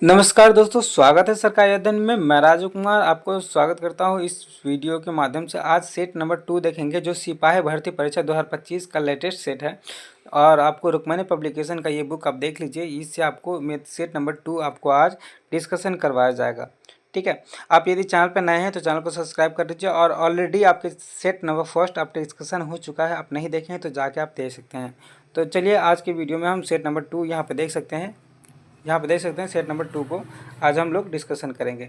नमस्कार दोस्तों, स्वागत है सरकारी अध्ययन में। मैं राजू कुमार आपको स्वागत करता हूं इस वीडियो के माध्यम से। आज सेट नंबर 2 देखेंगे, जो सिपाही भर्ती परीक्षा 2025 का लेटेस्ट सेट है। और आपको रुक्मणी पब्लिकेशन का ये बुक आप देख लीजिए, इससे आपको सेट नंबर 2 आपको आज डिस्कशन करवाया जाएगा। ठीक है, आप यदि चैनल पर नए हैं तो चैनल को सब्सक्राइब कर दीजिए। और ऑलरेडी आपके सेट नंबर फर्स्ट आप डिस्कशन हो चुका है, आप नहीं देखे हैं तो जाके आप देख सकते हैं। तो चलिए आज की वीडियो में हम सेट नंबर 2 यहाँ पर देख सकते हैं। यहाँ पे देख सकते हैं सेट नंबर 2 को आज हम लोग डिस्कशन करेंगे।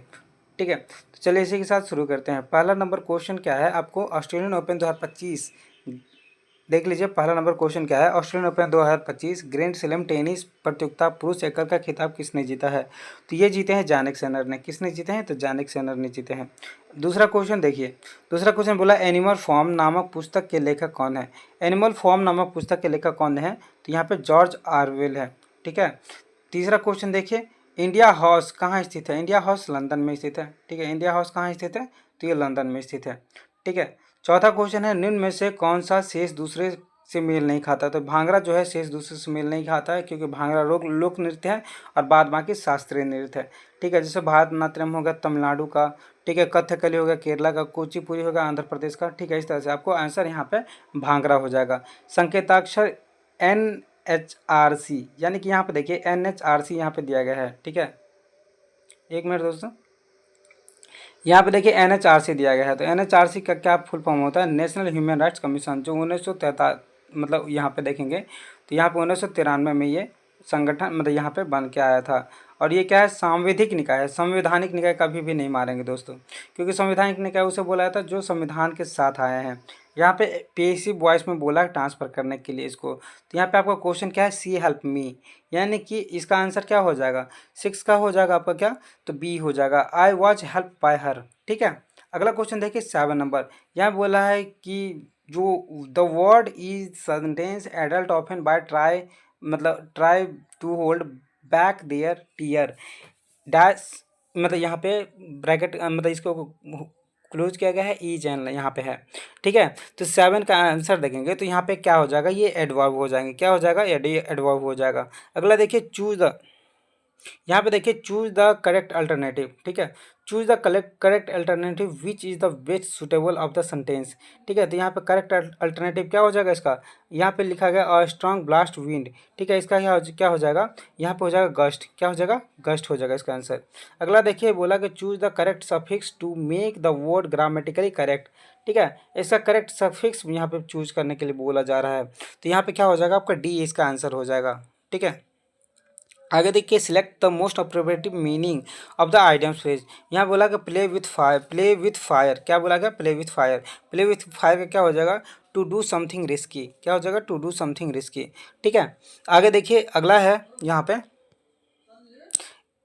ठीक है, तो चलिए इसी के साथ शुरू करते हैं। पहला नंबर क्वेश्चन क्या है, आपको ऑस्ट्रेलियन ओपन 2025 देख लीजिए। पहला नंबर क्वेश्चन क्या है, Australian open 2025 grand slam tennis प्रतियोगिता पुरुष एकल का खिताब किसने जीता है? तो ये जीते हैं जानिक सिनर ने। किसने जीते हैं? तो जानिक सिनर ने जीते हैं। दूसरा क्वेश्चन देखिए, दूसरा क्वेश्चन बोला एनिमल फॉर्म नामक पुस्तक के लेखक कौन है? एनिमल फॉर्म नामक पुस्तक के लेखक कौन है? तो यहाँ पे जॉर्ज ऑरवेल है। ठीक है। तीसरा क्वेश्चन देखिए, इंडिया हाउस कहाँ स्थित है? इंडिया हाउस लंदन में स्थित है। ठीक है, इंडिया हाउस कहाँ स्थित है? तो ये लंदन में स्थित है। ठीक है। चौथा क्वेश्चन है, निम्न में से कौन सा शेष दूसरे से मेल नहीं खाता? तो भांगड़ा जो है शेष दूसरे से मेल नहीं खाता है, क्योंकि भांगड़ा लोक नृत्य है और बाद बाकी शास्त्रीय नृत्य है। ठीक है, जैसे भारतनाट्यम हो गया तमिलनाडु का, ठीक है, कथकली हो गया केरला का, कुचिपुड़ी हो गया आंध्र प्रदेश का। ठीक है, इस तरह से आपको आंसर यहाँ पे भांगड़ा हो जाएगा। संकेताक्षर NHRC, यानी कि यहाँ पे देखिए NHRC यहाँ पे दिया गया है। ठीक है, एक मिनट दोस्तों, यहाँ पे देखिए NHRC दिया गया है। तो NHRC का क्या फुल फॉर्म होता है? नेशनल ह्यूमन राइट्स कमीशन, जो 1943 मतलब यहाँ पे देखेंगे तो यहाँ पे 1993 में ये संगठन मतलब यहाँ पे बन के आया था। और ये क्या है? सांविधिक निकाय है। संवैधानिक निकाय कभी भी नहीं मारेंगे दोस्तों, क्योंकि संवैधानिक निकाय उसे बोला जाता है जो संविधान के साथ आए हैं। यहाँ पे पेसिव वॉइस में बोला ट्रांसफ़र करने के लिए इसको। तो यहाँ पे आपका क्वेश्चन क्या है? सी हेल्प मी, यानी कि इसका आंसर क्या हो जाएगा? 6 का हो जाएगा आपका क्या? तो बी हो जाएगा, आई वॉज हेल्प बाय हर। ठीक है। अगला क्वेश्चन देखिए 7 नंबर, यहाँ बोला है कि जो the word is sentence adult often by try मतलब try to hold back their tear dash, मतलब यहाँ पे ब्रैकेट मतलब इसको क्लोज किया गया है, ई जैन यहाँ पे है। ठीक है, तो 7 का आंसर देखेंगे तो यहाँ पे क्या हो जाएगा? ये एडवर्ब हो जाएंगे। क्या हो जाएगा? एडवर्ब हो जाएगा। अगला देखिए चूज द, यहाँ पे देखिए चूज द करेक्ट अल्टरनेटिव। ठीक है, choose the correct alternative which is the best suitable of the sentence. ठीक है, तो यहाँ पे करेक्ट अल्टरनेटिव क्या हो जाएगा इसका? यहाँ पे लिखा गया अ स्ट्रॉन्ग ब्लास्ट विंड। ठीक है, इसका क्या हो जाएगा? यहाँ पे हो जाएगा गस्ट। क्या हो जाएगा? गस्ट हो जाएगा इसका आंसर। अगला देखिए बोला कि choose the correct suffix to make the word grammatically correct. ठीक है, इसका करेक्ट सफिक्स यहाँ पे चूज करने के लिए बोला जा रहा है। तो यहाँ पे क्या हो जाएगा? आपका डी इसका आंसर हो जाएगा। ठीक है, आगे देखिए select the most appropriate meaning of the idiom phrase. यहाँ बोला कि play with fire. Play with fire क्या बोला गया? Play with fire. Play with fire का क्या हो जाएगा? To do something risky. क्या हो जाएगा? To do something risky. ठीक है, आगे देखिए अगला है यहाँ पे,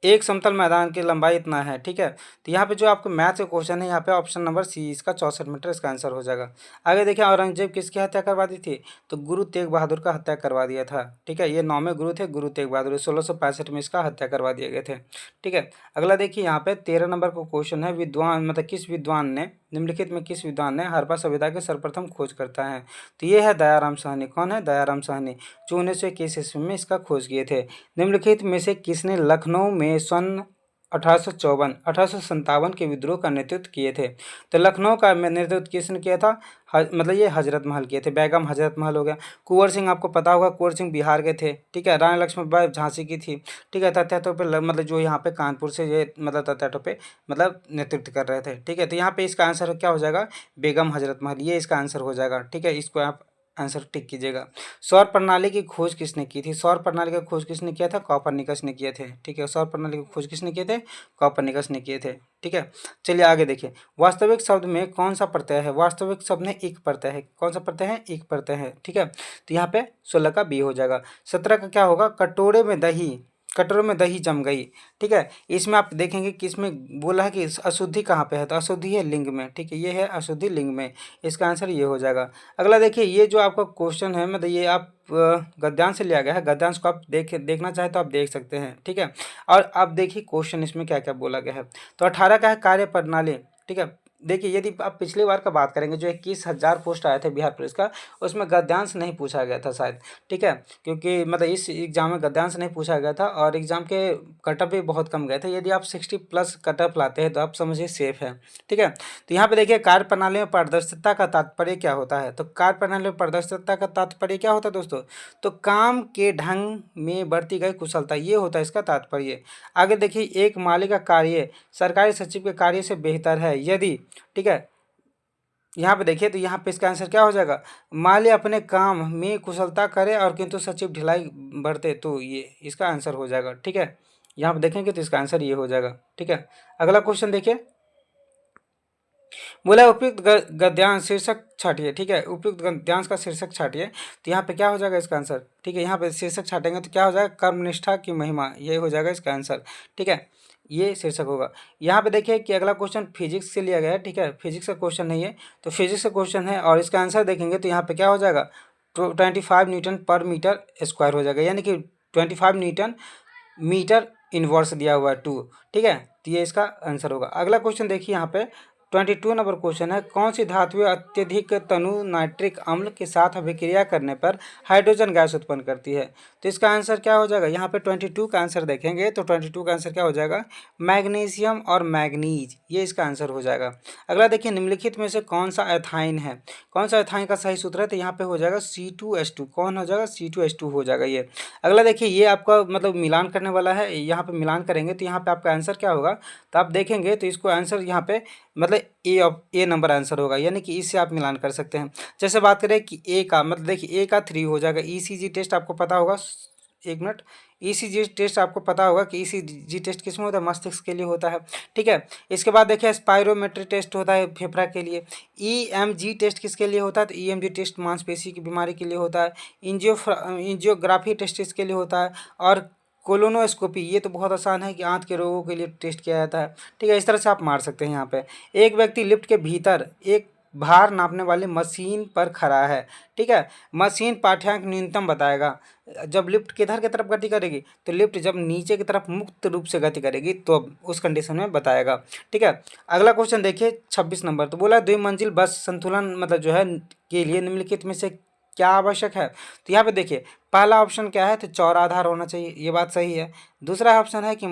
एक समतल मैदान की लंबाई इतना है। ठीक है, तो यहाँ पे जो आपको मैथ का क्वेश्चन है, यहाँ पे ऑप्शन नंबर सी इसका 64 मीटर इसका आंसर हो जाएगा। आगे देखिए औरंगजेब किसकी हत्या करवा दी थी? तो गुरु तेग बहादुर का हत्या करवा दिया था। ठीक है, ये 9वें गुरु थे गुरु तेग बहादुर, 1665 में इसका हत्या करवा दिए गए थे। ठीक है, अगला देखिए यहाँ पे 13 नंबर का क्वेश्चन है, विद्वान मतलब किस विद्वान ने निम्नलिखित में किस विद्वान ने हड़प्पा सभ्यता की सर्वप्रथम खोज करता है? तो ये है दयाराम साहनी। कौन है? दयाराम साहनी, जो 1921 ईस्वी में इसका खोज किए थे। निम्नलिखित में से किसने लखनऊ में सन 1857 के विद्रोह का नेतृत्व किए थे? तो लखनऊ का नेतृत्व किसने किया था? मतलब ये हजरत महल किए थे। बेगम हजरत महल हो गया। कुंवर सिंह आपको पता होगा, कुंवर सिंह बिहार के थे। ठीक है, रानी लक्ष्मीबाई झांसी की थी। ठीक है, तथ्यात्व पे मतलब जो यहाँ पे कानपुर से ये मतलब तथ्यात्व पे मतलब नेतृत्व कर रहे थे। ठीक है, तो यहाँ पे इसका आंसर क्या हो जाएगा? बेगम हजरत महल, ये इसका आंसर हो जाएगा। ठीक है, इसको आप आंसर टिक कीजिएगा। सौर प्रणाली की खोज किसने की थी? सौर प्रणाली की खोज किसने किया था? कॉपरनिकस ने किए थे। ठीक है, सौर प्रणाली की खोज किसने किए थे? कॉपरनिकस ने किए थे। ठीक है, चलिए आगे देखिए, वास्तविक शब्द में कौन सा प्रत्यय है? वास्तविक शब्द में एक प्रत्यय है। कौन सा प्रत्यय है? एक प्रत्यय है। ठीक है, तो यहाँ पे 16 का बी हो जाएगा। 17 का क्या होगा? कटोरे में दही, कटोरे में दही जम गई। ठीक है, इसमें आप देखेंगे कि इसमें बोला है कि अशुद्धि कहाँ पे है? तो अशुद्धि है लिंग में। ठीक है, ये है अशुद्धि लिंग में, इसका आंसर ये हो जाएगा। अगला देखिए, ये जो आपका क्वेश्चन है मतलब ये आप गद्यांश से लिया गया है। गद्यांश को आप देखना चाहे तो आप देख सकते हैं। ठीक है, और आप देखिए क्वेश्चन इसमें क्या क्या बोला गया है। तो 18 का है कार्य प्रणाली। ठीक है, देखिए यदि आप पिछली बार का बात करेंगे जो 21,000 पोस्ट आए थे बिहार पुलिस का, उसमें गद्यांश नहीं पूछा गया था शायद, ठीक है, क्योंकि मतलब इस एग्जाम में गद्यांश नहीं पूछा गया था और एग्जाम के कटअप भी बहुत कम गए थे। यदि आप 60+ कटअप लाते हैं तो आप समझिए सेफ है, ठीक है। तो यहाँ पे देखिए कार्य प्रणाली में पारदर्शिता का तात्पर्य क्या होता है, तो कार्य प्रणाली में पारदर्शिता का तात्पर्य क्या होता है दोस्तों, तो काम के ढंग में बढ़ती गई कुशलता, ये होता है इसका तात्पर्य। आगे देखिए एक माली का कार्य सरकारी सचिव के कार्य से बेहतर है यदि, ठीक है, यहाँ पे देखिए तो यहाँ पे इसका आंसर क्या हो जाएगा, माली अपने काम में कुशलता करे और किंतु सचिव ढिलाई बरते, तो ये इसका आंसर हो जाएगा, ठीक है। यहाँ पे देखेंगे तो इसका आंसर ये हो जाएगा, ठीक है। अगला क्वेश्चन देखिए, बोला उपयुक्त गद्यांश शीर्षक छाटिए, ठीक है, उपयुक्त गद्यांश का शीर्षक छाटिए, तो यहाँ पे क्या हो जाएगा इसका आंसर, ठीक है। यहाँ पे शीर्षक छाटेंगे तो क्या हो जाएगा, कर्मनिष्ठा की महिमा, ये हो जाएगा इसका आंसर, ठीक है, ये शीर्षक होगा। यहाँ पे देखिए कि अगला क्वेश्चन फिजिक्स से लिया गया है, ठीक है, फिजिक्स का क्वेश्चन नहीं है, तो फिजिक्स का क्वेश्चन है और इसका आंसर देखेंगे तो यहाँ पे क्या हो जाएगा, 25 न्यूटन पर मीटर स्क्वायर हो जाएगा, यानी कि 25 न्यूटन मीटर इनवर्स दिया हुआ है 2, ठीक है, तो ये इसका आंसर होगा। अगला क्वेश्चन देखिए यहाँ पे 22 नंबर क्वेश्चन है, कौन सी धातुएं अत्यधिक तनु नाइट्रिक अम्ल के साथ अभिक्रिया करने पर हाइड्रोजन गैस उत्पन्न करती है, तो इसका आंसर क्या हो जाएगा, यहाँ पे 22 का आंसर देखेंगे तो 22 का आंसर क्या हो जाएगा, मैग्नीशियम और मैग्नीज, ये इसका आंसर हो जाएगा। अगला देखिए निम्नलिखित में से कौन सा एथाइन है, कौन सा एथाइन का सही सूत्र है, तो यहाँ पे हो जाएगा C2H2, कौन हो जाएगा, C2H2 हो जाएगा ये। अगला देखिए ये आपका मतलब मिलान करने वाला है, यहाँ पे मिलान करेंगे तो यहाँ पे आपका आंसर क्या होगा, तो आप देखेंगे तो इसको आंसर यहाँ पे मतलब ए नंबर आंसर होगा, यानी कि इससे आप मिलान कर सकते हैं। जैसे बात करें कि ए का मतलब देखिए ए का 3 हो जाएगा, ईसीजी टेस्ट आपको पता होगा, एक मिनट, ईसीजी टेस्ट आपको पता होगा कि ईसीजी टेस्ट किस में होता है, मस्तिष्क के लिए होता है, ठीक है। इसके बाद देखिए स्पायरोमेट्री टेस्ट होता है फेफड़ा के लिए, ईएमजी टेस्ट किसके लिए होता है, तो ईएमजी टेस्ट मांसपेशी की बीमारी के लिए होता है, इंजियोग्राफी टेस्ट इसके लिए होता है, और कोलोनोस्कोपी ये तो बहुत आसान है कि आंत के रोगों के लिए टेस्ट किया जाता है, ठीक है। इस तरह से आप मार सकते हैं। यहाँ पे एक व्यक्ति लिफ्ट के भीतर एक भार नापने वाली मशीन पर खड़ा है, ठीक है, मशीन पाठ्यांक न्यूनतम बताएगा, जब लिफ्ट किधर की तरफ गति करेगी, तो लिफ्ट जब नीचे की तरफ मुक्त रूप से गति करेगी तो उस कंडीशन में बताएगा, ठीक है। अगला क्वेश्चन देखिए 26 नंबर, तो बोला द्विमंजिल बस संतुलन मतलब जो है के लिए निम्नलिखित में से क्या आवश्यक है, तो यहाँ पे देखिए पहला ऑप्शन क्या है, तो चौड़ा आधार होना चाहिए, ये बात सही है। दूसरा ऑप्शन है कि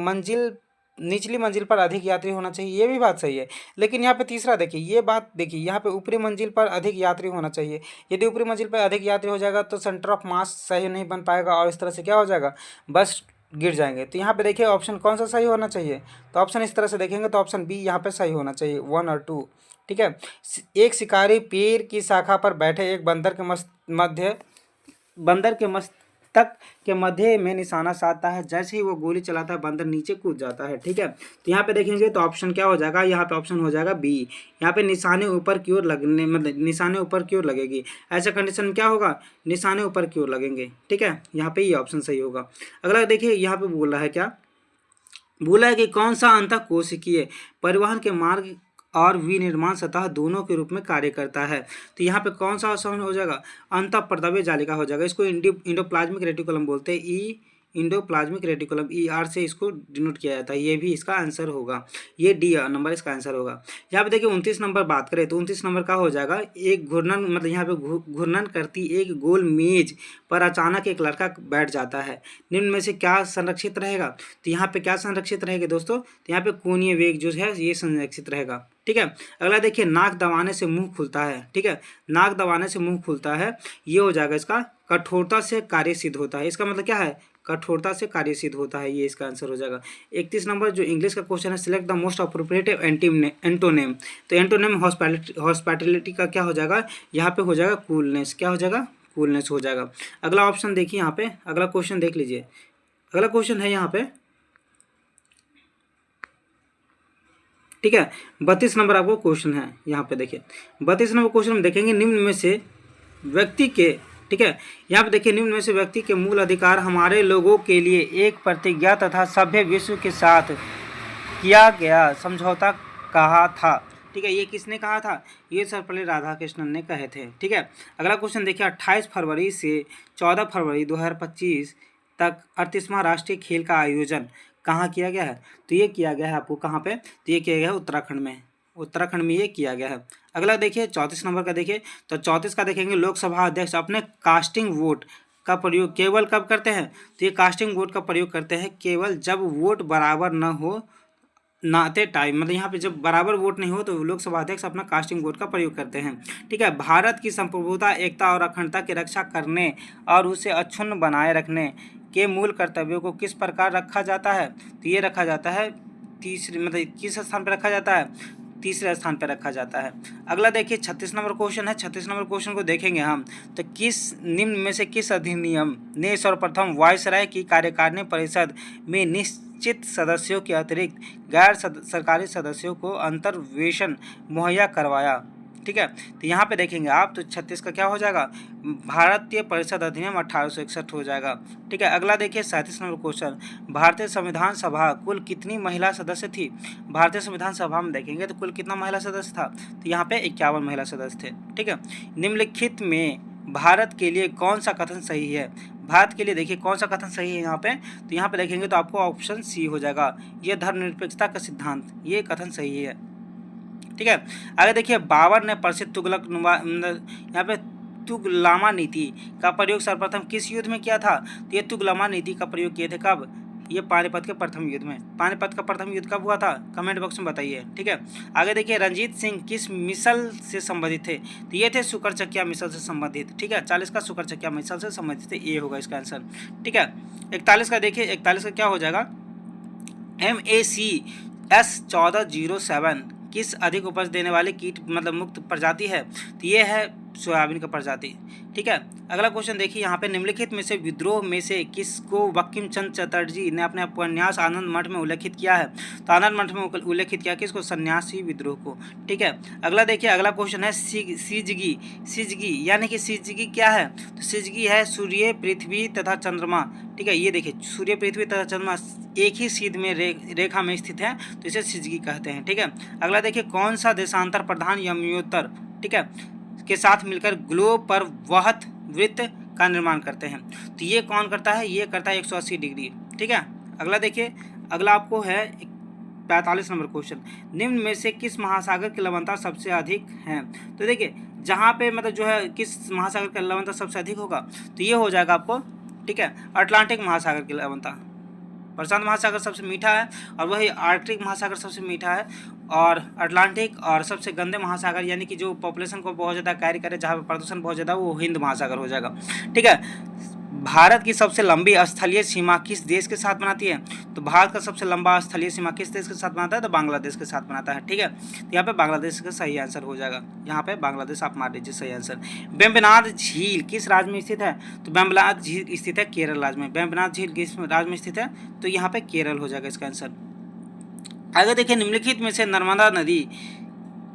निचली मंजिल पर अधिक यात्री होना चाहिए, ये भी बात सही है। लेकिन यहाँ पे तीसरा देखिए, ये बात देखिए यहाँ पे ऊपरी मंजिल पर अधिक यात्री होना चाहिए, यदि ऊपरी मंजिल पर अधिक यात्री हो जाएगा तो सेंटर ऑफ मास सही नहीं बन पाएगा और इस तरह से क्या हो जाएगा, बस गिर जाएंगे। तो यहाँ पे देखिए ऑप्शन कौन सा सही होना चाहिए, तो ऑप्शन इस तरह से देखेंगे तो ऑप्शन बी यहाँ पे सही होना चाहिए, 1 और 2, ठीक है। एक शिकारी पेड़ की शाखा पर बैठे एक बंदर के मस्तक के मध्य में निशाना साधता है, जैसे ही वो गोली चलाता है बंदर नीचे कूद जाता है, ठीक है। तो यहाँ पे देखेंगे तो ऑप्शन क्या हो जाएगा, यहाँ पे ऑप्शन हो जाएगा बी, यहाँ पे निशाने ऊपर की ओर लगने मतलब निशाने ऊपर की ओर लगेगी, ऐसा कंडीशन में क्या होगा, निशाने ऊपर की ओर लगेंगे, ठीक है। यहाँ पे ये ऑप्शन सही होगा। अगला देखिए यहाँ पे बोला है क्या, बोला है कि कौन सा अंतःकोशिकीय परिवहन के मार्ग और विनिर्माण सतह दोनों के रूप में कार्य करता है, तो यहाँ पे कौन सा ऑप्शन हो जाएगा, अंतःप्रद्रव्य जालिका हो जाएगा, इसको इंडोप्लाज्मिक रेटिकुलम बोलते हैं, ई इंडोप्लाज्मिक रेटिकुलम ER से इसको डिनोट किया जाता है, ये भी इसका आंसर होगा, ये डी नंबर इसका आंसर होगा। यहाँ पे देखिए 29 नंबर बात करें तो 29 नंबर का हो जाएगा, एक घूर्णन मतलब यहाँ पे घूर्णन करती एक गोल मेज पर अचानक एक लड़का बैठ जाता है, निम्न में से क्या संरक्षित रहेगा, तो यहाँ पे क्या संरक्षित रहेगा दोस्तों, तो यहाँ पे कोणीय वेग जो है ये संरक्षित रहेगा, ठीक है। अगला देखिए नाक दबाने से मुंह खुलता है, ठीक है, नाक दबाने से मुंह खुलता है, ये हो जाएगा इसका कठोरता से कार्य सिद्ध होता है, इसका मतलब क्या है, कठोरता से कार्य सिद्ध होता है, ये इसका आंसर हो जाएगा। 31 नंबर जो इंग्लिश का क्वेश्चन है, select the most appropriate antonym, तो एंटोनेम हॉस्पिटैलिटी का क्या हो जाएगा, यहाँ पे हो जाएगा कूलनेस, क्या हो जाएगा, कूलनेस हो जाएगा। अगला ऑप्शन देखिए यहाँ पे, अगला क्वेश्चन देख लीजिए, अगला क्वेश्चन है यहाँ पे, ठीक है, 32 नंबर आपको क्वेश्चन है, यहाँ पे देखिए 32 नंबर क्वेश्चन में देखेंगे निम्न में से व्यक्ति के, ठीक है, यहाँ पे देखिए निम्न में से व्यक्ति के मूल अधिकार हमारे लोगों के लिए एक प्रतिज्ञा तथा सभ्य विश्व के साथ किया गया समझौता कहा था, ठीक है, ये किसने कहा था, ये सर्वपल्ली राधाकृष्णन ने कहे थे, ठीक है। अगला क्वेश्चन देखिए 28 फरवरी से 14 फरवरी 2025 तक 38वां राष्ट्रीय खेल का आयोजन कहाँ किया गया है, तो ये किया गया है आपको कहाँ पे, तो ये किया गया है उत्तराखंड में, उत्तराखंड में ये किया गया है। अगला देखिए 34 नंबर का देखिए, तो 34 का देखेंगे लोकसभा अध्यक्ष अपने कास्टिंग वोट का प्रयोग केवल कब करते हैं, तो ये कास्टिंग वोट का प्रयोग करते हैं केवल जब वोट बराबर न हो नाते टाइम, मतलब यहाँ पे जब बराबर वोट नहीं हो तो लोकसभा अध्यक्ष अपना कास्टिंग वोट का प्रयोग करते हैं। ठीक है, भारत की संप्रभुता, एकता और अखंडता की रक्षा करने और उसे अक्षुण्ण बनाए रखने के मूल कर्तव्यों को किस प्रकार रखा जाता है, तो ये रखा जाता है तीसरे, मतलब किस स्थान पर रखा जाता है, तीसरे स्थान पर रखा जाता है। अगला देखिए 36 नंबर क्वेश्चन है। 36 नंबर क्वेश्चन को देखेंगे हम, तो किस निम्न में से किस अधिनियम ने सर्वप्रथम वायसराय की कार्यकारिणी परिषद में निश्चित सदस्यों के अतिरिक्त गैर सरकारी सदस्यों को अंतर्वेशन मुहैया करवाया। ठीक है, तो यहाँ पे देखेंगे आप, तो 36 का क्या हो जाएगा, भारतीय परिषद अधिनियम 1861 हो जाएगा। ठीक है, अगला देखिए 37 नंबर क्वेश्चन, भारतीय संविधान सभा कुल कितनी महिला सदस्य थी। भारतीय संविधान सभा में देखेंगे तो कुल कितना महिला सदस्य था, तो यहाँ पे 51 महिला सदस्य थे। ठीक है, निम्नलिखित में भारत के लिए कौन सा कथन सही है। भारत के लिए देखिए कौन सा कथन सही है यहाँ पे, तो यहाँ पे देखेंगे तो आपको ऑप्शन सी हो जाएगा, ये धर्मनिरपेक्षता का सिद्धांत, ये कथन सही है। ठीक है, आगे देखिए बाबर ने प्रसिद्ध तुगलक यहाँ पे तुगलमा नीति का प्रयोग सर्वप्रथम किस युद्ध में किया था, तो ये तुगलमा नीति का प्रयोग किए थे कब, ये पानीपत के प्रथम युद्ध में। पानीपत का प्रथम युद्ध कब हुआ था, कमेंट बॉक्स में बताइए। ठीक है, आगे देखिए रंजीत सिंह किस मिसल से संबंधित थे, तो ये थे शुक्रचकिया मिसल से संबंधित। ठीक है, 40 का शुक्रचकिया मिसल से संबंधित थे, ये होगा इसका आंसर। ठीक है, 41 का देखिए, 41 का क्या हो जाएगा, MACS 1407 किस अधिक उपज देने वाले कीट मतलब मुक्त प्रजाति है, तो ये है सोयाबीन का प्रजाति। ठीक है, अगला क्वेश्चन देखिए यहाँ पे, निम्नलिखित में से विद्रोह में से किसको बंकिम चंद्र चटर्जी ने अपने उपन्यास आनंद मठ में उल्लेखित किया है, तो आनंद मठ में उल्लेखित किया किसको, सन्यासी विद्रोह को। ठीक है, अगला देखिए, अगला क्वेश्चन है सिजगी। सिजगी यानी कि सिजगी क्या है, तो सिजगी है सूर्य पृथ्वी तथा चंद्रमा। ठीक है, ये देखिए सूर्य पृथ्वी तथा चंद्रमा एक ही सीध में रेखा में स्थित है, तो इसे सिजगी कहते हैं। ठीक है, अगला देखिए, कौन सा देशांतर प्रधान यमयोत्तर, ठीक है, के साथ मिलकर ग्लोब पर वहत वृत्त का निर्माण करते हैं, तो ये कौन करता है, ये करता है 180 डिग्री। ठीक है, अगला देखिए, अगला आपको है 45 नंबर क्वेश्चन, निम्न में से किस महासागर की लवणता सबसे अधिक है, तो देखिए जहाँ पे मतलब जो है किस महासागर की लवणता सबसे अधिक होगा, तो ये हो जाएगा आपको, ठीक है, अटलांटिक महासागर की लवणता। प्रशांत महासागर सबसे मीठा है और वही आर्कटिक महासागर सबसे मीठा है, और अटलांटिक और सबसे गंदे महासागर यानी कि जो पॉपुलेशन को बहुत ज़्यादा कैरी करे, जहाँ पे प्रदूषण बहुत ज़्यादा, वो हिंद महासागर हो जाएगा। ठीक है, भारत की सबसे लंबी स्थलीय सीमा किस देश के साथ बनाती है, तो भारत का सबसे लंबा स्थलीय सीमा किस देश के साथ बनाता है, तो बांग्लादेश के साथ बनाता है। ठीक है, तो यहाँ पे बांग्लादेश का सही आंसर हो जाएगा, यहाँ पे बांग्लादेश आप मार लीजिए सही आंसर। वेम्बनाड झील किस राज्य में स्थित है, तो वेम्बनाड झील स्थित है केरल राज्य में। वेम्बनाड झील किस राज्य में स्थित है, तो यहाँ पे केरल हो जाएगा इसका आंसर। आगे देखिए, निम्नलिखित में से नर्मदा नदी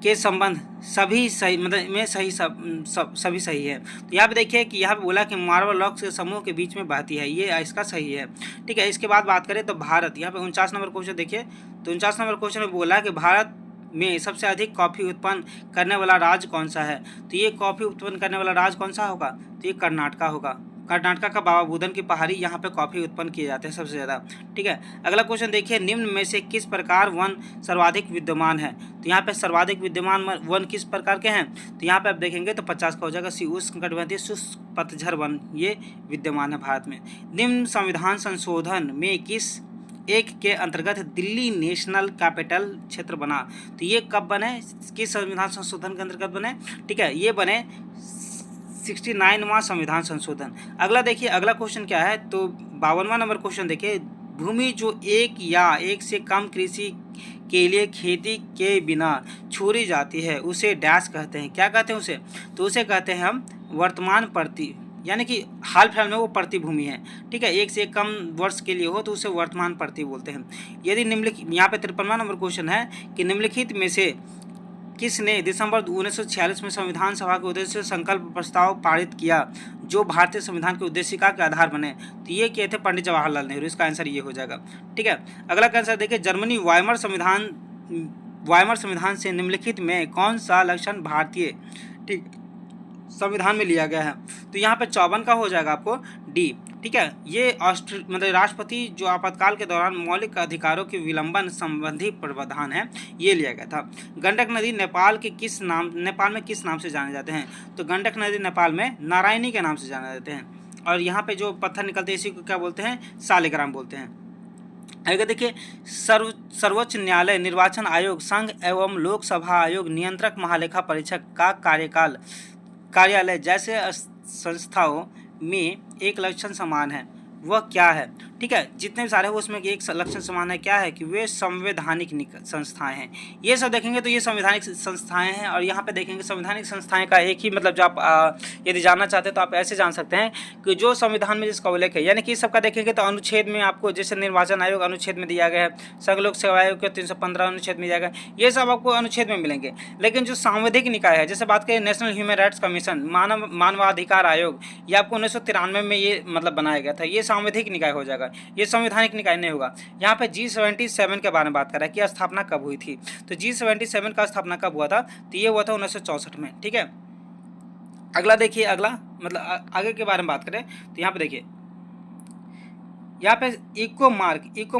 के संबंध सभी सही मतलब में सही सभी सही है, तो यहाँ पे देखिए कि यहाँ पे बोला कि मार्बल रॉक्स के समूह के बीच में बहती है, ये इसका सही है। ठीक है, इसके बाद बात करें तो भारत, यहाँ पे 49 नंबर क्वेश्चन देखिए, तो 49 नंबर क्वेश्चन में बोला कि भारत में सबसे अधिक कॉफ़ी उत्पन्न करने वाला राज्य कौन सा है, तो ये कॉफ़ी उत्पन्न करने वाला राज्य कौन सा होगा, तो ये कर्नाटका होगा। कर्नाटका का बाबा बुदन की पहाड़ी, यहाँ पे कॉफ़ी उत्पन्न किए जाते हैं सबसे ज़्यादा। ठीक है, अगला क्वेश्चन देखिए, निम्न में से किस प्रकार वन सर्वाधिक विद्यमान है, तो यहाँ पे सर्वाधिक विद्यमान वन किस प्रकार के हैं, तो यहाँ पे आप देखेंगे तो 50 का हो जाएगा, उष्णकटिबंधीय शुष्क पतझड़ वन ये विद्यमान है भारत में। निम्न संविधान संशोधन में किस एक के अंतर्गत दिल्ली नेशनल कैपिटल क्षेत्र बना, तो ये कब बने, किस संविधान संशोधन के अंतर्गत बने, ठीक है, ये बने 69वां संविधान संशोधन। अगला देखिए, अगला क्वेश्चन क्या है, तो 52वां नंबर क्वेश्चन देखिए, भूमि जो एक या एक से कम कृषि के लिए खेती के बिना छोड़ी जाती है उसे डैश कहते हैं, क्या कहते हैं उसे, तो उसे कहते हैं हम वर्तमान प्रति, यानी कि हाल फिलहाल में वो प्रतिभूमि है। ठीक है, एक से एक कम वर्ष के लिए हो तो उसे वर्तमान प्रति बोलते हैं। यदि निम्नलिखित, यहाँ पे 53वां नंबर क्वेश्चन है कि निम्नलिखित में से किसने दिसंबर 1946 में संविधान सभा के उद्देश्य से संकल्प प्रस्ताव पारित किया जो भारतीय संविधान की उद्देशिका के आधार बने, तो ये किए थे पंडित जवाहरलाल नेहरू, इसका आंसर ये हो जाएगा। ठीक है, अगला का आंसर देखिए, जर्मनी वाइमर संविधान से निम्नलिखित में कौन सा लक्षण भारतीय, ठीक संविधान में लिया गया है। तो यहाँ पे 54 का हो जाएगा आपको डी। ठीक है, ये मतलब राष्ट्रपति जो आपातकाल के दौरान मौलिक अधिकारों के विलंबन संबंधी प्रावधान है, ये लिया गया था। गंडक नदी नेपाल में किस नाम से जाने जाते हैं? तो गंडक नदी नेपाल में नारायणी के नाम से जाने जाते हैं। और यहाँ पे जो पत्थर निकलते हैं इसी को क्या बोलते हैं? शालिग्राम बोलते हैं। अगर देखिए सर्वोच्च न्यायालय, निर्वाचन आयोग, संघ एवं लोकसभा आयोग, नियंत्रक महालेखा परीक्षक का कार्यालय जैसे संस्थाओं में एक लक्षण समान है, वह क्या है? ठीक है, जितने भी सारे हैं उसमें एक लक्षण समान है, क्या है कि वे संवैधानिक संस्थाएं हैं। ये सब देखेंगे तो ये संवैधानिक संस्थाएं हैं। और यहाँ पे देखेंगे संवैधानिक संस्थाएं का एक ही मतलब, जो आप यदि जानना चाहते हैं तो आप ऐसे जान सकते हैं कि जो संविधान में जिसका उल्लेख है, यानी कि इस सबका देखेंगे तो अनुच्छेद में आपको, जैसे निर्वाचन आयोग अनुच्छेद में दिया गया है, संघ लोक सेवा आयोग के 315 अनुच्छेद में दिया गया है, ये सब आपको अनुच्छेद में मिलेंगे। लेकिन जो सांविधिक निकाय है, जैसे बात करें नेशनल ह्यूमन राइट्स कमीशन, मानवाधिकार आयोग, ये आपको 1993 में ये मतलब बनाया गया था, ये सांविधिक निकाय हो जाएगा, ये संवैधानिक निकाय नहीं होगा। यहाँ पे G77 के बारे में बात कर रहा है कि स्थापना कब हुई थी। तो G77 का स्थापना कब हुआ था? तो ये हुआ था 1964 में। ठीक है, अगला देखिए, अगला मतलब आगे के बारे में बात करें तो यहाँ पे देखिए, यहाँ पे इको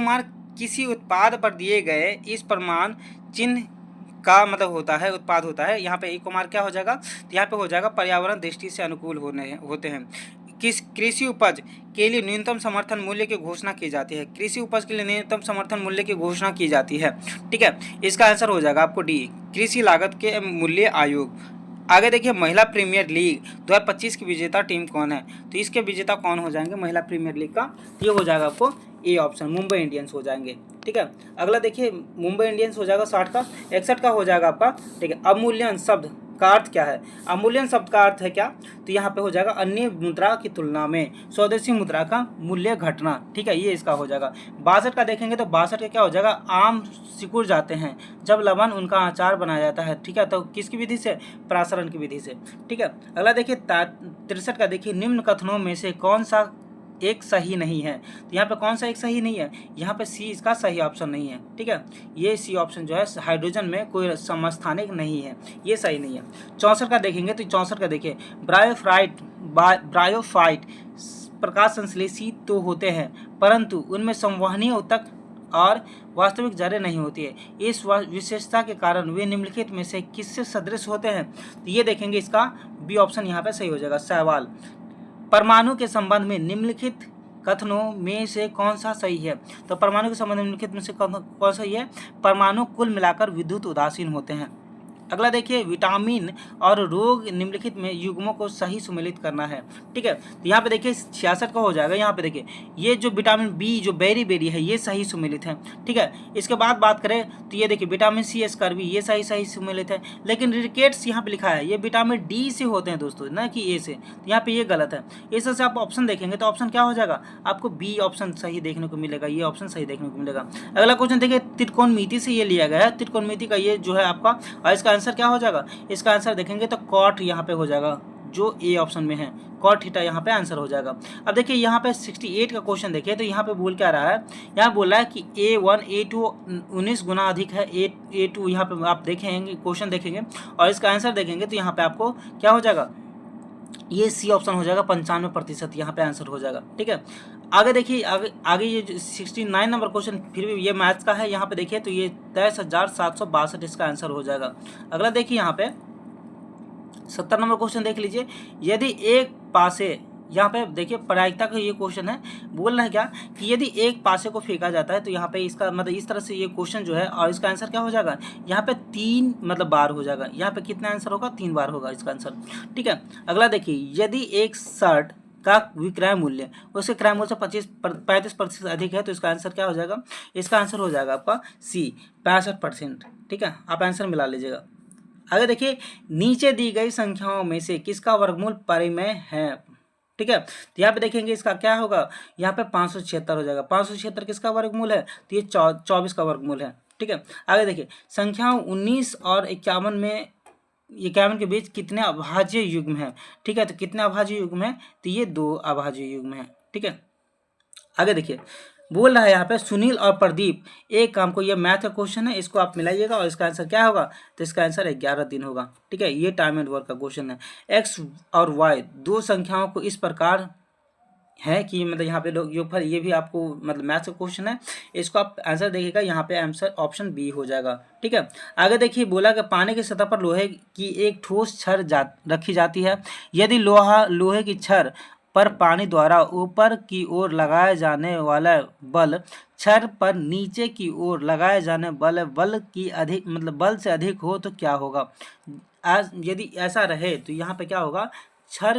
मार्क किसी उत्पाद पर दिए गए इस प्रमाण चिन्ह का मतलब होता है, उत्पाद होता है। यहाँ पे इको मार्क क्या हो जाएगा? तो यहाँ पे हो जाएगा पर्यावरण दृष्टि से अनुकूल होते हैं। किस कृषि उपज के लिए न्यूनतम समर्थन मूल्य की घोषणा की जाती है? कृषि उपज के लिए न्यूनतम समर्थन मूल्य की घोषणा की जाती है। ठीक है, इसका आंसर हो जाएगा आपको डी, कृषि लागत के मूल्य आयोग। आगे देखिए, महिला प्रीमियर लीग 2025 की विजेता टीम कौन है? तो इसके विजेता कौन हो जाएंगे महिला प्रीमियर लीग का? ये हो जाएगा आपको ए ऑप्शन, मुंबई इंडियंस हो जाएंगे। ठीक है, अगला देखिए, मुंबई इंडियंस हो जाएगा 60 का। 61 का हो जाएगा आपका, ठीक है, अवमूल्यन शब्द का अर्थ क्या है? अवमूल्यन शब्द का अर्थ है क्या? तो यहाँ पे हो जाएगा अन्य मुद्रा की तुलना में स्वदेशी मुद्रा का मूल्य घटना। ठीक है, ये इसका हो जाएगा। 62 का देखेंगे तो 62 का क्या हो जाएगा? आम सिकुड़ जाते हैं जब लवण उनका अचार बनाया जाता है। ठीक है, तो किसकी विधि से? प्रासरण की विधि से। ठीक है, अगला देखिए 63 का देखिए, निम्न कथनों में से कौन सा एक सही नहीं है? तो यहाँ पे कौन सा एक सही नहीं है? यहाँ पे सी इसका सही ऑप्शन नहीं है। ठीक है, ये सी ऑप्शन जो है, हाइड्रोजन में कोई समस्थानिक नहीं है, ये सही नहीं है। 64 का देखेंगे तो 64 का देखिए, ब्रायोफाइट प्रकाश संश्लेषित तो होते हैं परंतु उनमें संवहनीय ऊतक और वास्तविक जड़ें नहीं होती है। इस विशेषता के कारण वे निम्नलिखित में से किससे सदृश होते हैं? तो ये देखेंगे, इसका बी ऑप्शन यहाँ पे सही हो जाएगा, सहवाल। परमाणु के संबंध में निम्नलिखित कथनों में से कौन सा सही है? तो परमाणु के संबंध में निम्नलिखित में से कौन सही है? परमाणु कुल मिलाकर विद्युत उदासीन होते हैं। अगला देखिए, विटामिन और रोग निम्नलिखित में युग्मों को सही सुमेलित करना है। ठीक है, तो यहाँ पे देखिए 66 का हो जाएगा। यहाँ पे देखिए, ये जो विटामिन बी जो बेरी है, ये सही सुमेलित है। ठीक है, इसके बाद बात करें तो ये देखिए विटामिन सी स्कर्वी, ये सही सुमेलित है। लेकिन रिकेट्स यहाँ पे लिखा है, ये विटामिन डी से होते हैं दोस्तों, ना कि ए से। तो यहाँ पे ये गलत है। इस तरह से आप ऑप्शन देखेंगे तो ऑप्शन क्या हो जाएगा? आपको बी ऑप्शन सही देखने को मिलेगा, ये ऑप्शन सही देखने को मिलेगा। अगला क्वेश्चन देखिए, त्रिकोणमिति से ये लिया गया है। त्रिकोणमिति का ये जो है आपका, और इसका आंसर क्या हो जाएगा? इसका आंसर देखेंगे तो कॉट यहाँ पे हो जाएगा, जो ए ऑप्शन में है, कॉट थीटा यहाँ पे आंसर हो जाएगा। अब देखिए यहाँ पे 68 का क्वेश्चन देखिए, तो यहाँ पे बोल क्या रहा है? यहाँ बोल रहा है कि A1 A2 19 गुना अधिक है A2। यहाँ पे आप देखेंगे, क्वेश्चन देखेंगे और इसका आंसर देखेंगे तो यहाँ पे आपको क्या हो जाएगा? ये सी ऑप्शन हो जाएगा, 95% यहाँ पे आंसर हो जाएगा। ठीक है, आगे देखिए, आगे ये 69 नंबर क्वेश्चन फिर भी ये मैथ्स का है। यहाँ पे देखिए तो ये 23,762 इसका आंसर हो जाएगा। अगला देखिए यहाँ पे 70 नंबर क्वेश्चन देख लीजिए, यदि एक पासे, यहाँ पे देखिए प्रायिकता का ये क्वेश्चन है, बोल रहा है क्या कि यदि एक पासे को फेंका जाता है तो यहाँ पे इसका मतलब इस तरह से ये क्वेश्चन जो है, और इसका आंसर क्या हो जाएगा? यहाँ पे 3 मतलब बार हो जाएगा। यहाँ पे कितना आंसर होगा? 3 बार होगा इसका आंसर। ठीक है, अगला देखिए, यदि एक शर्ट का विक्रय मूल्य उसके क्रय मूल्य से 35% अधिक है तो इसका आंसर क्या हो जाएगा? इसका आंसर हो जाएगा आपका सी, 65%। ठीक है, आप आंसर मिला लीजिएगा। आगे देखिए, नीचे दी गई संख्याओं में से किसका वर्गमूल परिमेय है? ठीक है, तो यहाँ पे देखेंगे इसका क्या होगा? यहाँ पे 576 हो जाएगा। 576 किसका वर्गमूल है? तो ये 24 का वर्गमूल है। ठीक है, आगे देखिए, संख्याओं 19 और 51 के बीच कितने अभाज्य युग्म है? ठीक है, तो कितने अभाज्य युग्म है? तो ये 2 अभाज्य युग्म है। ठीक है, आगे देखिए, बोल रहा है यहाँ पे सुनील और प्रदीप, एक काम को, ये मैथ का क्वेश्चन है, इसको आप मिलाइएगा और इसका आंसर क्या होगा, तो इसका आंसर 11 दिन होगा। ठीक है, ये टाइम एंड वर्क का क्वेश्चन है। एक्स और वाई दो संख्याओं को इस प्रकार है कि मतलब यहाँ पे लोग योगफल, ये भी आपको मतलब मैथ्स का क्वेश्चन है, इसको आप आंसर देखिएगा, यहाँ पे आंसर ऑप्शन बी हो जाएगा। ठीक है, आगे देखिए, बोला कि पानी की सतह पर लोहे की एक ठोस छड़ रखी जाती है। यदि लोहे की छड़ पर पानी द्वारा ऊपर की ओर लगाए जाने वाला बल छड़ पर नीचे की ओर लगाए जाने बल की अधिक मतलब बल से अधिक हो तो क्या होगा। यदि ऐसा रहे तो यहाँ पे क्या होगा, छड़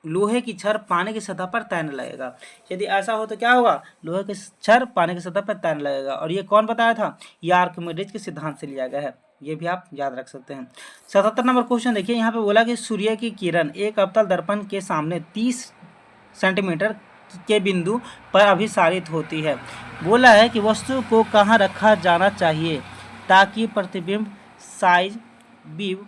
लोहे की छड़ पानी की सतह पर तैरने लगेगा। यदि ऐसा हो तो क्या होगा, लोहे की छड़ पानी की सतह पर तैरने लगेगा। और ये कौन बताया था, ये आर्किमिडीज के सिद्धांत से लिया गया है, ये भी आप याद रख सकते हैं। 77 नंबर क्वेश्चन देखिए, यहाँ पे बोला कि सूर्य की किरण एक अवतल दर्पण के सामने 30 सेंटीमीटर के बिंदु पर अभिसारित होती है। बोला है कि वस्तु को कहाँ रखा जाना चाहिए ताकि प्रतिबिंब साइज बिंब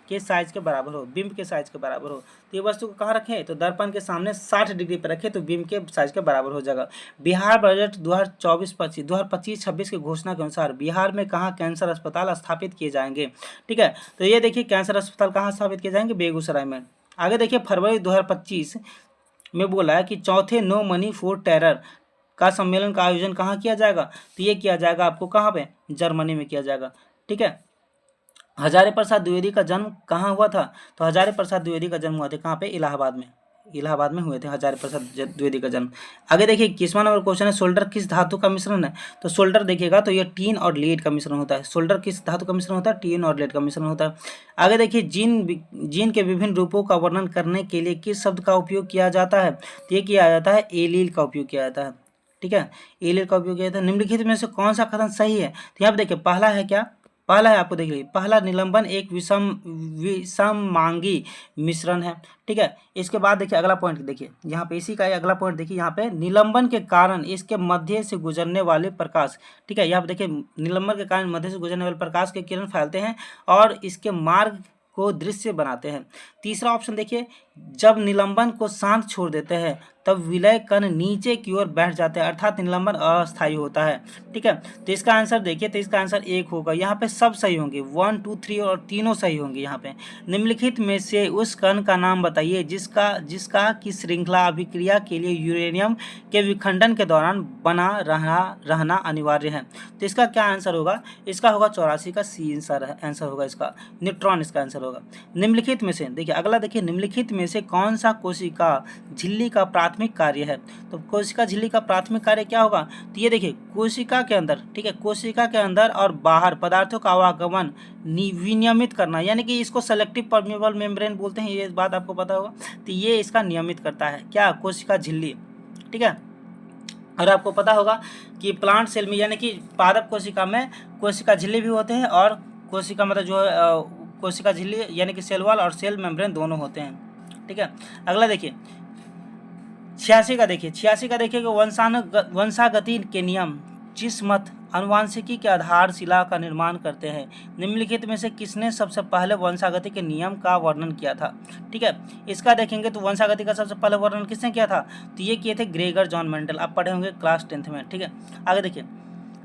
के साइज के बराबर हो, बिंब के साइज के बराबर हो। तो ये वस्तु को कहाँ रखें, तो दर्पण के सामने 60 डिग्री पर रखें तो बिंब के साइज के बराबर हो जाएगा। बिहार बजट 2024-26 की घोषणा के अनुसार बिहार में कहाँ कैंसर अस्पताल स्थापित किए जाएंगे। ठीक है, तो ये देखिए कैंसर अस्पताल कहाँ स्थापित किए जाएंगे, बेगूसराय में। आगे देखिए, फरवरी 2025 में बोला है कि चौथे नो मनी फॉर टेरर का सम्मेलन का आयोजन कहाँ किया जाएगा, तो ये किया जाएगा आपको कहाँ पे, जर्मनी में किया जाएगा। ठीक है, हजारी प्रसाद द्विवेदी का जन्म कहाँ हुआ था, तो हजारी प्रसाद द्विवेदी का जन्म हुआ था कहाँ पे, इलाहाबाद में हुए थे हजारी प्रसाद द्विवेदी का जन्म। आगे देखिए 21वां नंबर क्वेश्चन है, सोल्डर किस धातु का मिश्रण है, तो सोल्डर देखिएगा तो ये टीन और लेड का मिश्रण होता है। सोल्डर किस धातु का मिश्रण होता है, टीन और लेड का मिश्रण होता है। आगे देखिए, जीन के विभिन्न रूपों का वर्णन करने के लिए किस शब्द का उपयोग किया जाता है, तो ये किया जाता है एलील का उपयोग किया जाता है। ठीक है, एलील का उपयोग किया जाता है। निम्नलिखित में से कौन सा कथन सही है, तो यहाँ पे देखिए पहला है क्या, पहला है आपको देख लीजिए, पहला निलंबन एक विषमांगी मिश्रण है। ठीक है, इसके बाद देखिए अगला पॉइंट देखिए, यहाँ पे इसी का अगला पॉइंट देखिए, यहाँ पे निलंबन के कारण इसके मध्य से गुजरने वाले प्रकाश। ठीक है, यहाँ पे देखिए निलंबन के कारण मध्य से गुजरने वाले प्रकाश के किरण फैलते हैं और इसके मार्ग को दृश्य बनाते हैं। तीसरा ऑप्शन देखिए, जब निलंबन को शांत छोड़ देते हैं तब विलय कण नीचे की ओर बैठ जाते हैं, अर्थात निलंबन अस्थायी होता है। ठीक है, तो इसका आंसर देखिए, तो इसका आंसर 1 होगा। यहाँ पे सब सही होंगे, 1 2 3 और तीनों सही होंगे। यहाँ पे निम्नलिखित में से उस कण का नाम बताइए जिसका की श्रृंखला अभिक्रिया के लिए यूरेनियम के विखंडन के दौरान बना रहना अनिवार्य है। तो इसका क्या आंसर होगा, इसका होगा 84 का सी आंसर होगा इसका, न्यूट्रॉन इसका आंसर होगा। निम्नलिखित में से देखिए अगला देखिए, निम्नलिखित में से कौन सा कोशिका झिल्ली का प्राथमिक कार्य है, तो कोशिका झिल्ली का प्राथमिक कार्य क्या होगा, तो ये देखिए कोशिका के अंदर, ठीक है, कोशिका के अंदर और बाहर पदार्थों का आवागमन विनियमित करना, यानी कि इसको सेलेक्टिव परमेबल मेम्ब्रेन बोलते हैं, ये बात आपको पता होगा। तो ये इसका नियमित करता है क्या, कोशिका झिल्ली। ठीक है, और आपको पता होगा कि प्लांट सेल में यानी कि पादप कोशिका में कोशिका झिल्ली भी होते हैं और कोशिका मतलब जो कोशिका झिल्ली यानी कि सेल वॉल और सेल मेम्ब्रेन दोनों होते हैं। ठीक है, अगला देखिए 86 का देखिए, 86 का देखिए कि वंशागति के नियम जिस मत अनुवांशिकी के आधारशिला का निर्माण करते हैं, निम्नलिखित में से किसने सबसे पहले वंशागति के नियम का वर्णन किया था। ठीक है, इसका देखेंगे तो वंशागति का सबसे पहले वर्णन किसने किया था, तो ये किए थे ग्रेगर जॉन मेंडल, आप पढ़े होंगे क्लास 10th में। ठीक है, आगे देखिए,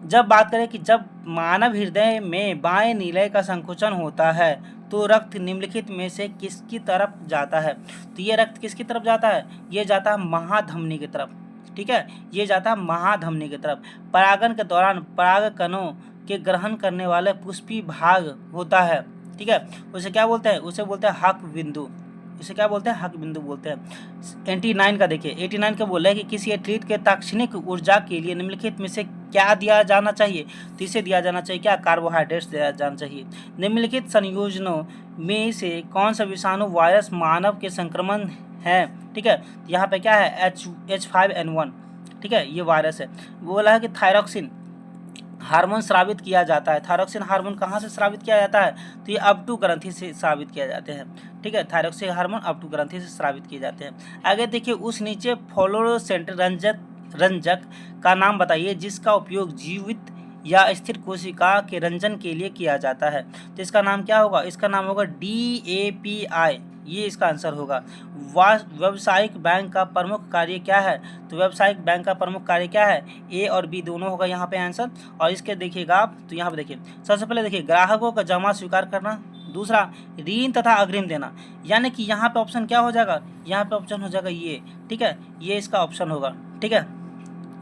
जब बात करें कि जब मानव हृदय में बाएं नीले का संकुचन होता है तो रक्त निम्नलिखित में से किसकी तरफ जाता है, तो ये रक्त किसकी तरफ जाता है, ये जाता है महाधमनी की तरफ। ठीक है, ये जाता है महाधमनी की तरफ। परागन के दौरान पराग कणों के ग्रहण करने वाले पुष्पी भाग होता है। ठीक है, उसे क्या बोलते हैं, उसे बोलते हैं हक बिंदु, इसे क्या बोलते हैं, हक बिंदु बोलते हैं। 89 का देखिए, 89 का बोला है कि किसी एथलीट के तात्क्षणिक ऊर्जा के लिए निम्नलिखित में से क्या दिया जाना चाहिए, तो इसे दिया जाना चाहिए क्या, कार्बोहाइड्रेट्स दिया जाना चाहिए। निम्नलिखित संयोजनों में से कौन सा विषाणु वायरस मानव के संक्रमण है। ठीक है, यहाँ पे क्या है, H5N1। ठीक है, ये वायरस है। बोला है कि थायरॉक्सिन हार्मोन स्रावित किया जाता है, थायरॉक्सिन हार्मोन कहाँ से स्रावित किया जाता है, तो ये अपटू ग्रंथि से स्रावित किया जाते हैं। ठीक है, थायरॉक्सिन हार्मोन अपटू ग्रंथि से स्रावित किए जाते हैं। आगे देखिए, उस नीचे फ्लोरोसेंट रंजक का नाम बताइए जिसका उपयोग जीवित या स्थिर कोशिका के रंजन के लिए किया जाता है, तो इसका नाम क्या होगा, इसका नाम होगा DAPI। ये इसका आंसर होगा। व्यावसायिक बैंक का प्रमुख कार्य क्या है? तो व्यावसायिक बैंक का प्रमुख कार्य क्या है? ए और बी दोनों होगा यहाँ पे आंसर। और इसके देखिएगा आप, तो यहाँ पे देखिए सबसे पहले देखिए ग्राहकों का जमा स्वीकार करना, दूसरा ऋण तथा अग्रिम देना, यानी कि यहाँ पे ऑप्शन क्या हो जाएगा? यहाँ पे ऑप्शन हो जाएगा ये, ठीक है, ये इसका ऑप्शन होगा, ठीक है,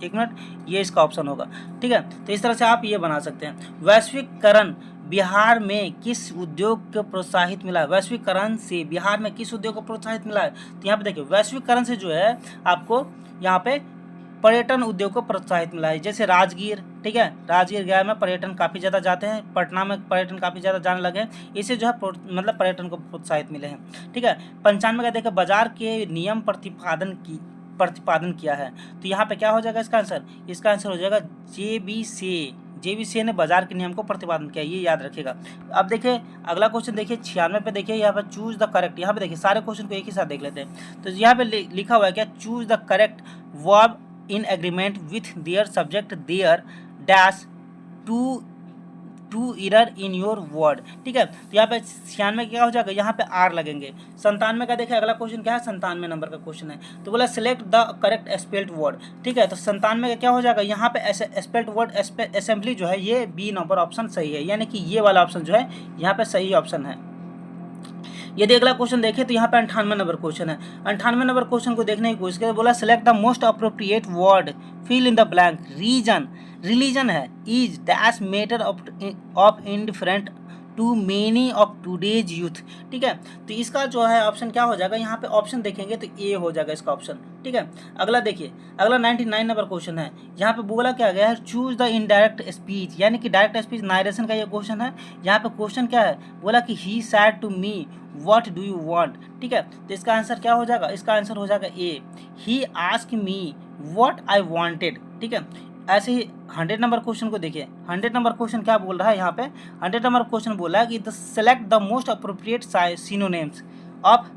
एक मिनट, ये इसका ऑप्शन होगा, ठीक है। तो इस तरह से आप ये बना सकते हैं। वैश्वीकरण बिहार में किस उद्योग को प्रोत्साहित मिला है? वैश्वीकरण से बिहार में किस उद्योग को प्रोत्साहित मिला है? तो यहाँ पे देखिए वैश्वीकरण से जो है आपको यहाँ पे पर्यटन उद्योग को प्रोत्साहित मिला है। जैसे राजगीर, ठीक है, राजगीर गया में पर्यटन काफ़ी ज़्यादा जाते हैं, पटना में पर्यटन काफ़ी ज़्यादा जाने लगे हैं, इससे जो है मतलब पर्यटन को प्रोत्साहित मिले हैं, ठीक है। 95 का देखिए बाजार के नियम प्रतिपादन किया है। तो यहाँ पे क्या हो जाएगा इसका आंसर? इसका आंसर हो जाएगा JBCA ने बाजार के नियम को प्रतिपादन किया, ये याद रखिएगा। अब देखिए अगला क्वेश्चन देखिए 96 पे देखिए, यहाँ पे चूज द करेक्ट, यहाँ पे देखिए सारे क्वेश्चन को एक ही साथ देख लेते हैं। तो यहाँ पे लिखा हुआ है क्या? Choose the correct verb in agreement with their subject there dash to error in your word, ठीक है। तो यहाँ पे 96 क्या हो जाएगा? यहाँ पे आर लगेंगे। 97 का देखिए अगला क्वेश्चन क्या है? 97 नंबर का क्वेश्चन है, तो बोला select the correct spelled word, ठीक है। तो 97 का क्या हो जाएगा? यहाँ पे स्पेल्ड वर्ड असेंबली जो है ये बी नंबर ऑप्शन सही है, यानी कि ये वाला ऑप्शन जो है यहाँ पे सही ऑप्शन है। यदि अगला क्वेश्चन देखें तो यहाँ पे 98 नंबर क्वेश्चन है। 98 नंबर क्वेश्चन को देखने की कोशिश करें, बोला select the most appropriate word, fill in the blank, religion है is dash matter of indifferent to many of today's youth, ठीक है। तो इसका जो है ऑप्शन क्या हो जाएगा? यहाँ पे ऑप्शन देखेंगे तो ए हो जाएगा इसका ऑप्शन, ठीक है। अगला देखिए, अगला 99 नंबर क्वेश्चन है। यहाँ पे बोला क्या गया है? चूज द इनडायरेक्ट स्पीच, यानी कि डायरेक्ट स्पीच नारेशन का ये क्वेश्चन है। यहाँ पे क्वेश्चन क्या है? बोला कि he said to me what do you want, ठीक है। तो इसका आंसर क्या हो जाएगा? इसका आंसर हो जाएगा A, he ask me what I wanted, ठीक है। ऐसे ही 100 नंबर क्वेश्चन को देखिए। 100 नंबर क्वेश्चन क्या बोल रहा है? यहाँ पे 100 नंबर क्वेश्चन बोला है कि the select the most appropriate synonyms of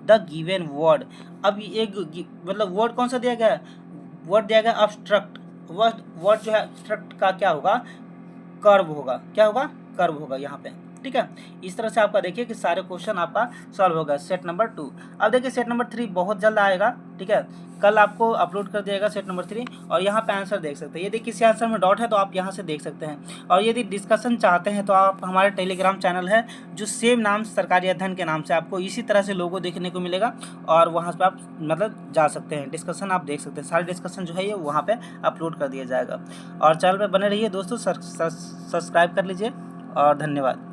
the given word. अब एक मतलब वर्ड कौन सा दिया गया है? वर्ड दिया गया ऑब्स्ट्रक्ट। वर्ड जो है ऑब्स्ट्रक्ट का क्या होगा? कर्व होगा, क्या होगा? कर्व होगा यहाँ पे, ठीक है। इस तरह से आपका देखिए कि सारे क्वेश्चन आपका सॉल्व होगा सेट नंबर 2। अब देखिए सेट नंबर 3 बहुत जल्द आएगा, ठीक है, कल आपको अपलोड कर दिएगा सेट नंबर 3। और यहाँ पे आंसर देख सकते हैं, यदि किसी आंसर में डाउट है तो आप यहाँ से देख सकते हैं। और यदि डिस्कशन चाहते हैं तो आप हमारे टेलीग्राम चैनल है जो सेम नाम सरकारी अध्ययन के नाम से, आपको इसी तरह से लोगो देखने को मिलेगा और वहाँ पर आप मतलब जा सकते हैं, डिस्कशन आप देख सकते हैं। सारे डिस्कशन जो है ये वहाँ पर अपलोड कर दिया जाएगा। और चैनल पर बने रहिए दोस्तों, सब्सक्राइब कर लीजिए और धन्यवाद।